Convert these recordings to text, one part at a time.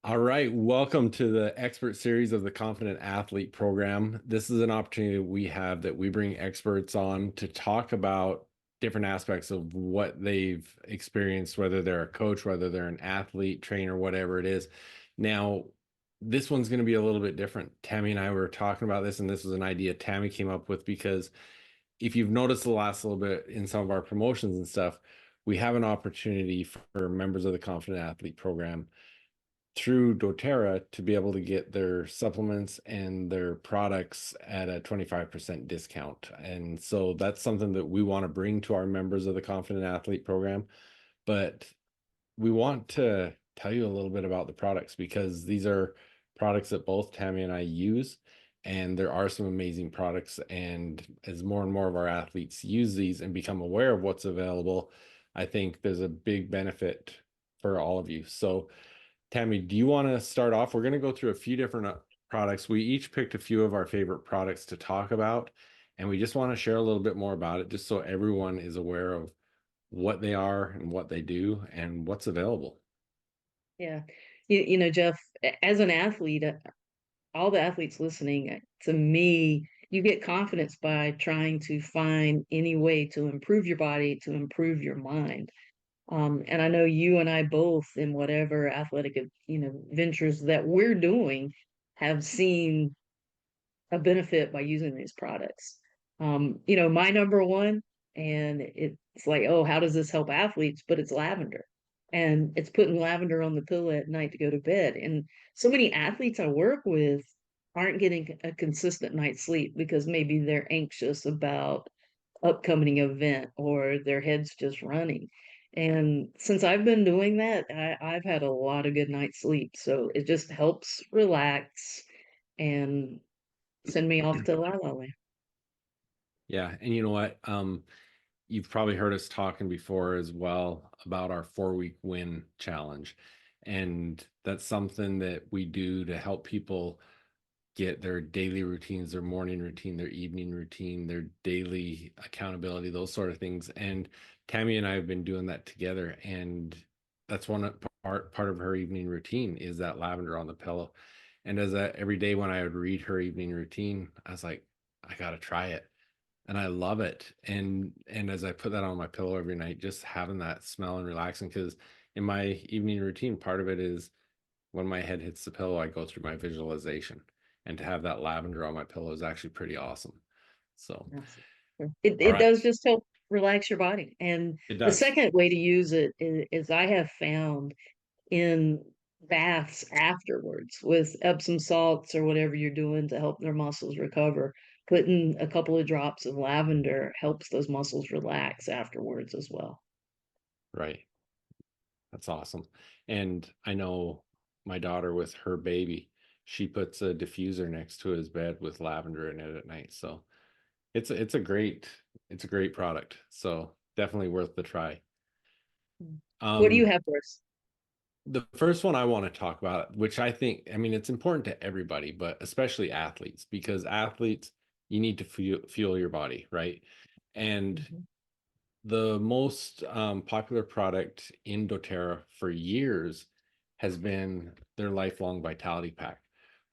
All right, welcome to the expert series of the Confident Athlete program. This is an opportunity we have that we bring experts on to talk about different aspects of what they've experienced, whether they're a coach, whether they're an athlete, trainer, whatever it is. Now, this one's going to be a little bit different. Tammy and I were talking about this, and this was an idea Tammy came up with because if you've noticed the last little bit in some of our promotions and stuff, we have an opportunity for members of the Confident Athlete program through dōTERRA to be able to get their supplements and their products at a 25% discount. And so that's something that we want to bring to our members of the Confident Athlete program. But we want to tell you a little bit about the products because these are products that both Tammy and I use. And there are some amazing products. And as more and more of our athletes use these and become aware of what's available, I think there's a big benefit for all of you. So Tammy, do you want to start off? We're going to go through a few different products. We each picked a few of our favorite products to talk about, and we just want to share a little bit more about it, just so everyone is aware of what they are and what they do and what's available. Yeah. Jeff, as an athlete, all the athletes listening, to me, you get confidence by trying to find any way to improve your body, to improve your mind. And I know you and I both, in whatever athletic, ventures that we're doing, have seen a benefit by using these products. My number one, and it's like, oh, how does this help athletes? But it's lavender. And it's putting lavender on the pillow at night to go to bed. And so many athletes I work with aren't getting a consistent night's sleep because maybe they're anxious about upcoming event or their head's just running. And since I've been doing that, I've had a lot of good night's sleep. So it just helps relax and send me off to La La Land. Yeah, and you know what? You've probably heard us talking before as well about our 4-week win challenge. And that's something that we do to help people get their daily routines, their morning routine, their evening routine, their daily accountability, those sort of things. And Tammy and I have been doing that together. And that's part of her evening routine is that lavender on the pillow. And every day when I would read her evening routine, I was like, I gotta try it. And I love it. And as I put that on my pillow every night, just having that smell and relaxing, because in my evening routine, part of it is when my head hits the pillow, I go through my visualization. And to have that lavender on my pillow is actually pretty awesome. So, Yes. It all it right, does just help relax your body. And it the does. second way to use it is I have found in baths afterwards with Epsom salts or whatever you're doing to help their muscles recover. Putting a couple of drops of lavender helps those muscles relax afterwards as well. Right. That's awesome. And I know my daughter with her baby, she puts a diffuser next to his bed with lavender in it at night. So it's a great product. So definitely worth the try. What do you Um, have for us? the first one I want to talk about, which I think, I mean, it's important to everybody, but especially athletes, because athletes, you need to fuel your body, right? And Mhm. the most popular product in dōTERRA for years has been their lifelong vitality pack,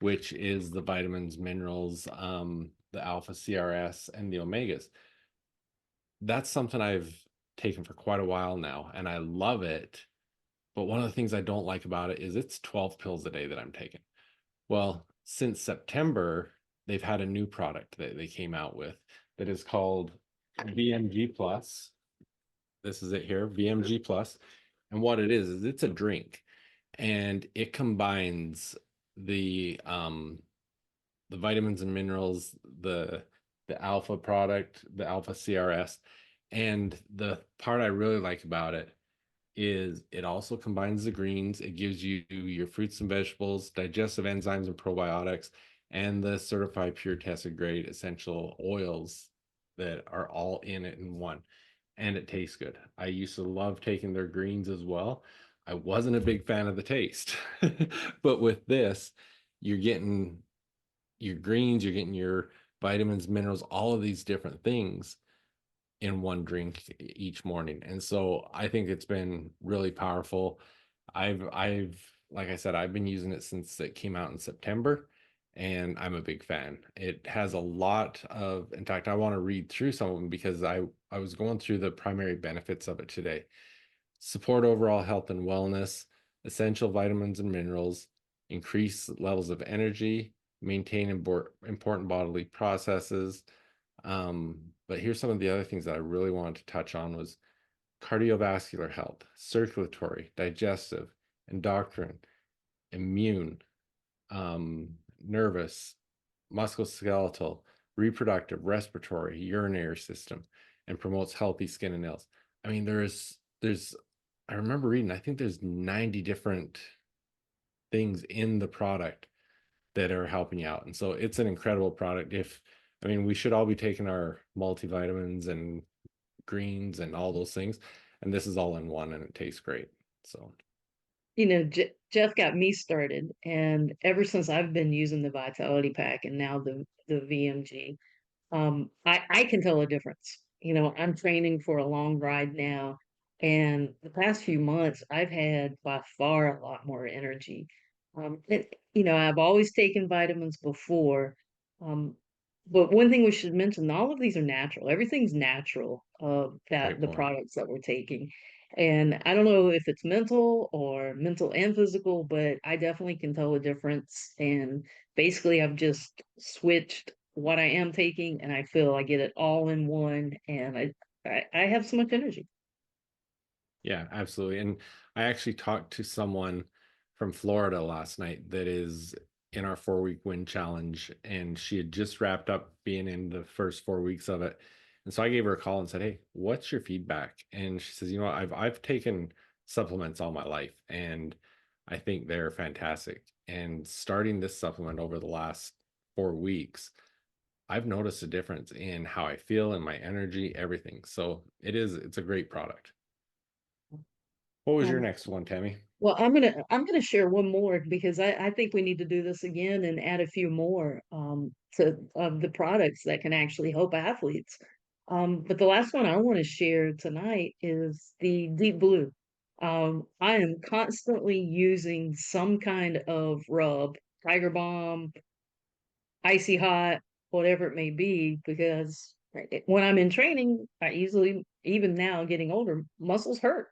which is the vitamins, minerals, the alpha CRS, and the omegas. That's something I've taken for quite a while now, and I love it. But one of the things I don't like about it is it's 12 pills a day that I'm taking. Well, since September, they've had a new product that they came out with that is called VMG Plus. This is it here, VMG Plus. And what it is it's a drink and it combines the vitamins and minerals, the alpha product, the alpha CRS. And the part I really like about it is it also combines the greens. It gives you your fruits and vegetables, digestive enzymes and probiotics, and the certified pure tested grade essential oils that are all in it in one. And it tastes good. I used to love taking their greens as well. I wasn't a big fan of the taste, but with this, you're getting your greens, you're getting your vitamins, minerals, all of these different things in one drink each morning. And so I think it's been really powerful. I've like I said, I've been using it since it came out in September, and I'm a big fan. It has a lot of, in fact, I want to read through some of them because I was going through the primary benefits of it today. Support overall health and wellness, essential vitamins and minerals, increase levels of energy, maintain important bodily processes. But here's some of the other things that I really wanted to touch on was cardiovascular health, circulatory, digestive, endocrine, immune, nervous, musculoskeletal, reproductive, respiratory, urinary system, and promotes healthy skin and nails. I mean, there's I remember reading, I think there's 90 different things in the product that are helping you out. And so it's an incredible product. I mean, we should all be taking our multivitamins and greens and all those things. And this is all in one and it tastes great. So, Jeff got me started, and ever since I've been using the Vitality Pack and now the VMG, I can tell a difference. I'm training for a long ride now, and the past few months, I've had by far a lot more energy. I've always taken vitamins before, um, but one thing we should mention, all of these are natural. Everything's natural, that great the point. products that we're taking. And I don't know if it's mental or mental and physical, but I definitely can tell a difference. And basically, I've just switched what I am taking, and I feel I get it all in one, and I have so much energy. Yeah, absolutely. And I actually talked to someone from Florida last night that is in our 4 week win challenge, and she had just wrapped up being in the first 4 weeks of it. And so I gave her a call and said, "Hey, what's your feedback?" And she says, "You know, I've taken supplements all my life, and I think they're fantastic. And starting this supplement over the last 4 weeks, I've noticed a difference in how I feel and my energy, everything. So it's a great product." What was your Um, next one, Tammy? well, I'm gonna share one more because I think we need to do this again and add a few more to of the products that can actually help athletes. But the last one I want to share tonight is the Deep Blue. I am constantly using some kind of rub, Tiger Balm, icy hot, whatever it may be, because when I'm in training, I easily, even now getting older, muscles hurt.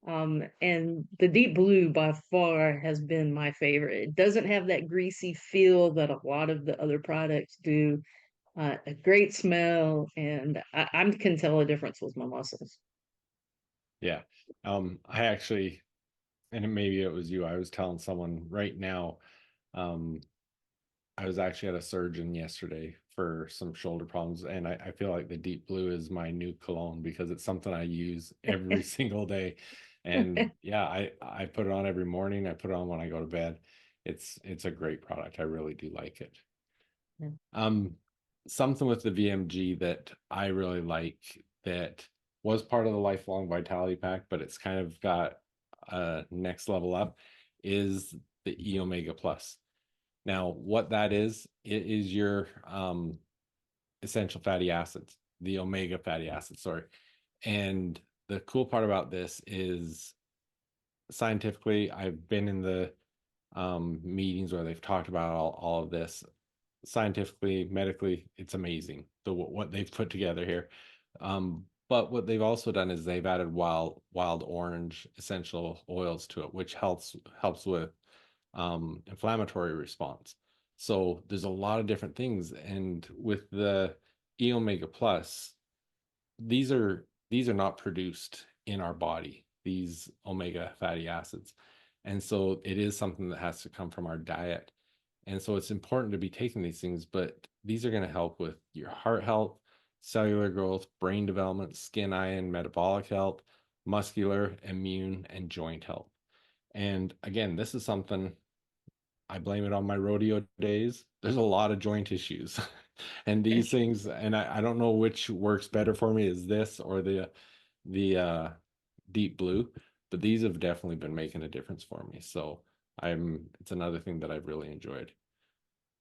And the Deep Blue by far has been my favorite. It doesn't have that greasy feel that a lot of the other products do. A great smell, and I can tell a difference with my muscles. Yeah. I actually, and maybe it was you, I was telling someone right now, um, I was actually at a surgeon yesterday for some shoulder problems, and I feel like the Deep Blue is my new cologne because it's something I use every single day. And yeah, I put it on every morning. I put it on when I go to bed. It's a great product. I really do like it. Um, Something with the VMG that I really like that was part of the lifelong vitality pack, but it's kind of got a next level up is the E Omega Plus. Now, what that is, it is your essential fatty acids, the omega fatty acids, sorry. And the cool part about this is scientifically, I've been in the meetings where they've talked about all of this scientifically, medically, it's amazing what they've put together here. But what they've also done is they've added wild orange essential oils to it, which helps with inflammatory response. So there's a lot of different things, and with the E Omega Plus, these are not produced in our body, these omega fatty acids, and so it is something that has to come from our diet. And so it's important to be taking these things, but these are going to help with your heart health, cellular growth, brain development, skin, eye, and metabolic health, muscular, immune, and joint health. And again, this is something I blame it on my rodeo days. There's a lot of joint issues. And these things, and I don't know which works better for me, is this or the Deep Blue, but these have definitely been making a difference for me. So it's another thing that I've really enjoyed.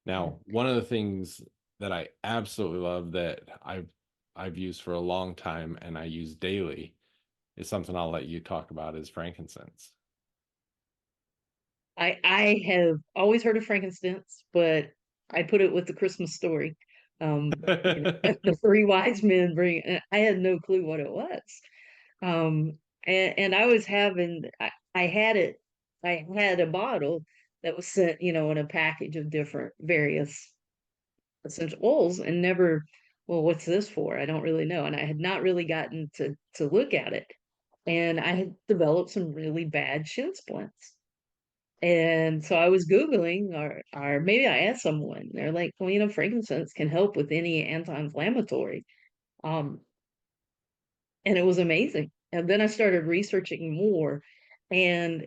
Now, one of the things that I absolutely love that I've used for a long time and I use daily is something I'll let you talk about is frankincense. I have always heard of frankincense, but I put it with the Christmas story. The three wise men bring, and I had no clue what it was. And I was having, I had it, I had a bottle that was sent, in a package of different various essential oils and never, well, what's this for? I don't really know. And I had not really gotten to look at it. And I had developed some really bad shin splints. And so I was Googling, or maybe I asked someone, they're like, well, frankincense can help with any anti-inflammatory. Um, and it was amazing. And then I started researching more. And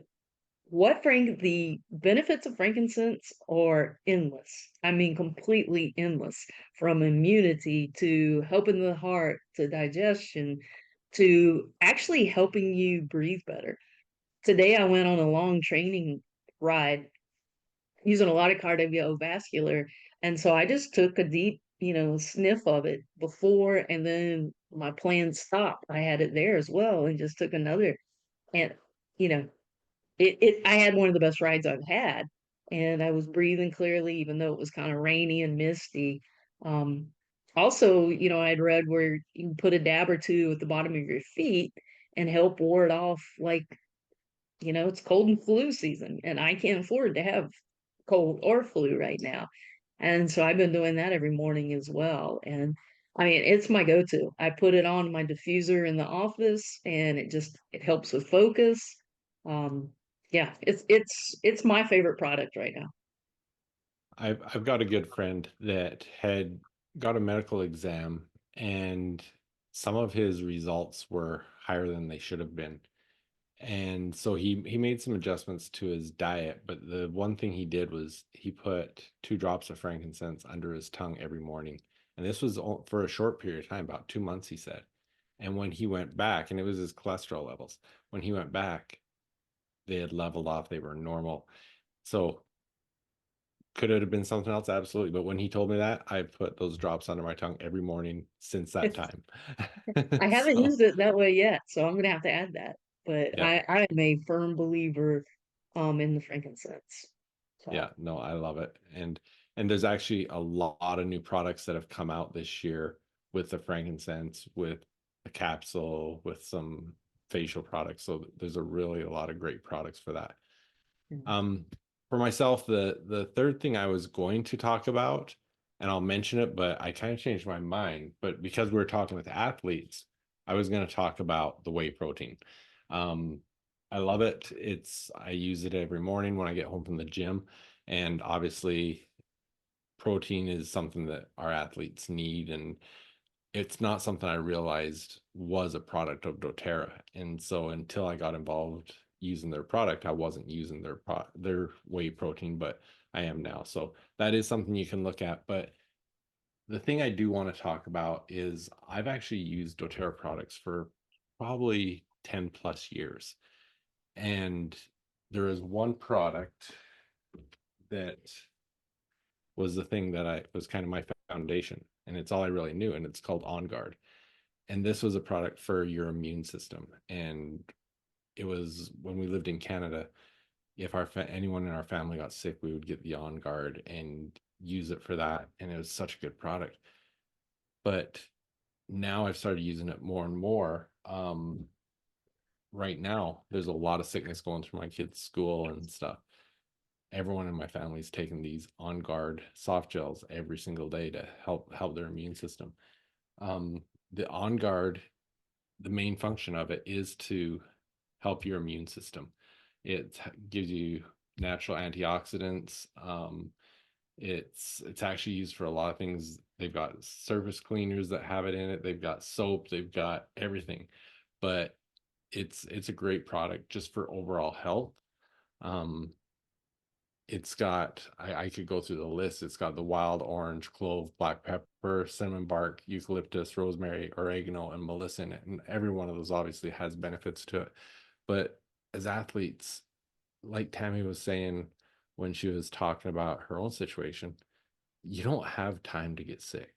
the benefits of frankincense are endless. I mean, completely endless, from immunity to helping the heart to digestion to actually helping you breathe better. Today I went on a long training ride using a lot of cardiovascular. And so I just took a deep, sniff of it before, and then my plan stopped. I had it there as well and just took another. And, you know, I had one of the best rides I've had. And I was breathing clearly, even though it was kind of rainy and misty. Um, Also, I'd read where you can put a dab or two at the bottom of your feet and help ward off, like, it's cold and flu season, and I can't afford to have cold or flu right now. And so I've been doing that every morning as well. And I mean, it's my go-to. I put it on my diffuser in the office and it helps with focus. Um, yeah, it's my favorite product right now. I've got a good friend that had got a medical exam, and some of his results were higher than they should have been. And so he made some adjustments to his diet, but the one thing he did was he put 2 drops of frankincense under his tongue every morning. And this was for a short period of time, about 2 months, he said. And when he went back, and it was his cholesterol levels, when he went back, they had leveled off, they were normal. So could it have been something else? Absolutely. But when he told me that, I put those drops under my tongue every morning since that time. I haven't So used it that way yet, so I'm gonna have to add that. But yeah. I am a firm believer in the frankincense. Yeah, So no, I love it. And there's actually a lot of new products that have come out this year with the frankincense, with a capsule, with some facial products. So there's a lot of great products for that. mm, Um, for myself, the third thing I was going to talk about, and I'll mention it, but I kind of changed my mind. But because we are talking with athletes, I was going to talk about the whey protein. Um, I love it. I use it every morning when I get home from the gym, and obviously protein is something that our athletes need, and it's not something I realized was a product of dōTERRA. And so until I got involved using their product, I wasn't using their whey protein, but I am now. So that is something you can look at. But the thing I do want to talk about is I've actually used dōTERRA products for probably 10 plus years. And there is one product that was the thing that I was kind of my foundation, and it's all I really knew, and it's called On Guard. And this was a product for your immune system. And it was when we lived in Canada, if anyone in our family got sick, we would get the On Guard and use it for that, and it was such a good product. But now I've started using it more and more. Right now there's a lot of sickness going through my kids' school and stuff. Everyone in my family is taking these On Guard soft gels every single day to help their immune system. The On Guard, the main function of it is to help your immune system. It gives you natural antioxidants. It's actually used for a lot of things. They've got surface cleaners that have it in it. They've got soap. They've got everything. But it's a great product just for overall health. Um, it's got I could go through the list. It's got the wild orange, clove, black pepper, cinnamon bark, eucalyptus, rosemary, oregano, and melissa in it. And every one of those obviously has benefits to it. But as athletes, like Tami was saying when she was talking about her own situation, you don't have time to get sick.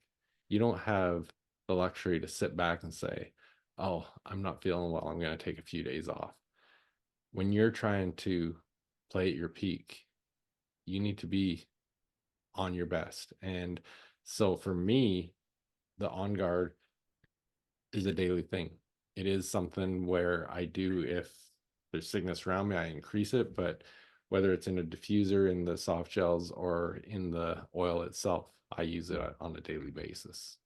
You don't have the luxury to sit back and say, oh, I'm not feeling well, I'm going to take a few days off. When you're trying to play at your peak. You need to be on your best. And so for me, the on guard is a daily thing. It is something where I do, if there's sickness around me, I increase it, but whether it's in a diffuser, in the soft gels, or in the oil itself, I use it on a daily basis.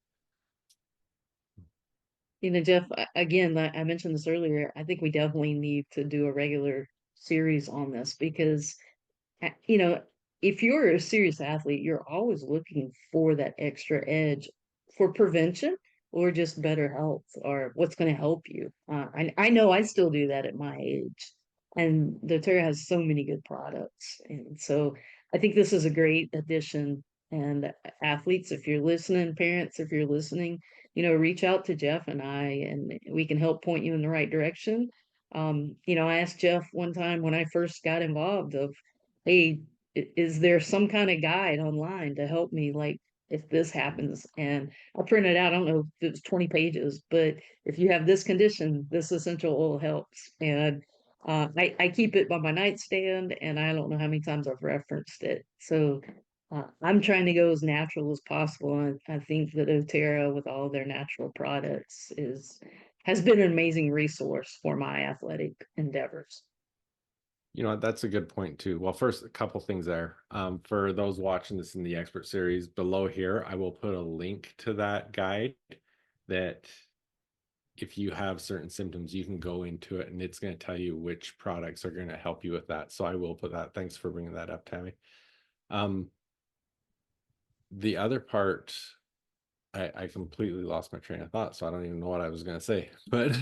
Jeff, again, I mentioned this earlier. I think we definitely need to do a regular series on this because you know, if you're a serious athlete, you're always looking for that extra edge for prevention or just better health or what's going to help you. I know I still do that at my age, and dōTERRA has so many good products, and so I think this is a great addition. And athletes, if you're listening, parents, if you're listening, reach out to Jeff and I, and we can help point you in the right direction. I asked Jeff one time when I first got involved of, hey, is there some kind of guide online to help me, like, if this happens? And I printed out, I don't know if it was 20 pages, but if you have this condition, this essential oil helps. And I keep it by my nightstand, and I don't know how many times I've referenced it. So I'm trying to go as natural as possible. And I think that dōTERRA, with all their natural products, has been an amazing resource for my athletic endeavors. You know what? That's a good point too. Well, first, a couple things there. For those watching this in the expert series, below here, I will put a link to that guide that if you have certain symptoms, you can go into it and it's going to tell you which products are going to help you with that. So I will put that. Thanks for bringing that up, Tami. The other part, I completely lost my train of thought, so I don't even know what I was going to say. But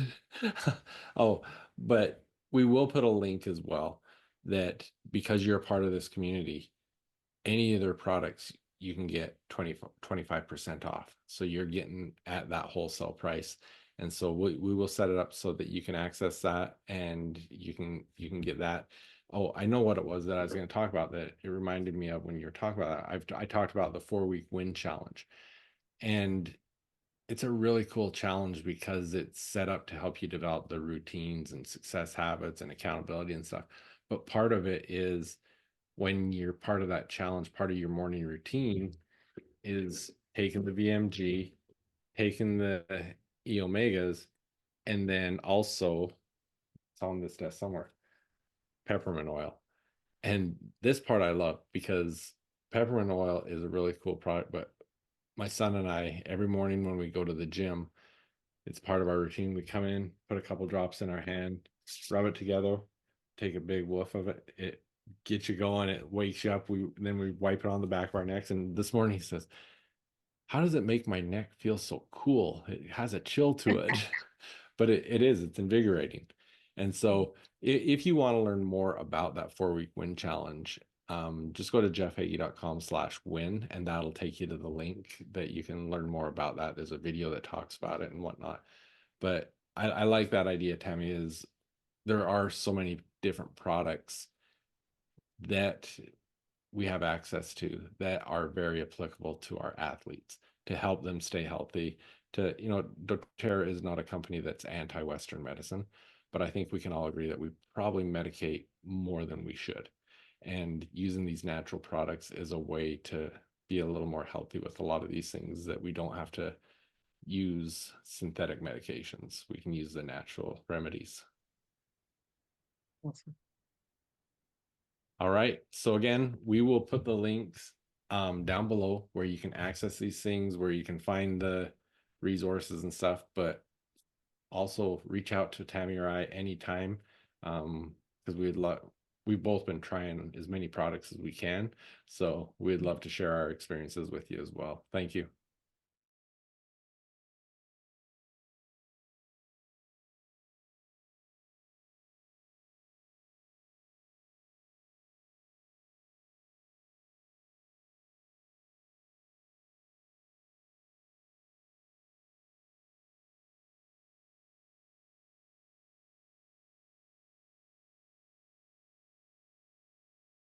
oh, but we will put a link as well that because you're a part of this community, any of their products you can get 25% off. So you're getting at that wholesale price. And so we will set it up so that you can access that and you can get that. Oh, I know what it was that I was going to talk about that it reminded me of when you were talking about that. I talked about the 4-week win challenge. And it's a really cool challenge because it's set up to help you develop the routines and success habits and accountability and stuff. But part of it is when you're part of that challenge, part of your morning routine is taking the VMG, taking the E omegas, and then also it's on this desk somewhere, peppermint oil. And this part I love because peppermint oil is a really cool product, but my son and I, every morning when we go to the gym, it's part of our routine. We come in, put a couple drops in our hand, rub it together, take a big whiff of it. It gets you going. It wakes you up. Then we wipe it on the back of our necks. And this morning he says, "How does it make my neck feel so cool? It has a chill to it." But it is. It's invigorating. And so if you want to learn more about that 4-week win challenge, just go to jeffheggie.com/win, and that'll take you to the link that you can learn more about that. There's a video that talks about it and whatnot. But I like that idea, Tami, is there are so many different products that we have access to that are very applicable to our athletes to help them stay healthy. dōTERRA is not a company that's anti-Western medicine, but I think we can all agree that we probably medicate more than we should. And using these natural products is a way to be a little more healthy with a lot of these things that we don't have to use synthetic medications. We can use the natural remedies. Awesome. All right. So again, we will put the links down below where you can access these things, where you can find the resources and stuff. But also reach out to Tami or I anytime because we've both been trying as many products as we can. So we'd love to share our experiences with you as well. Thank you.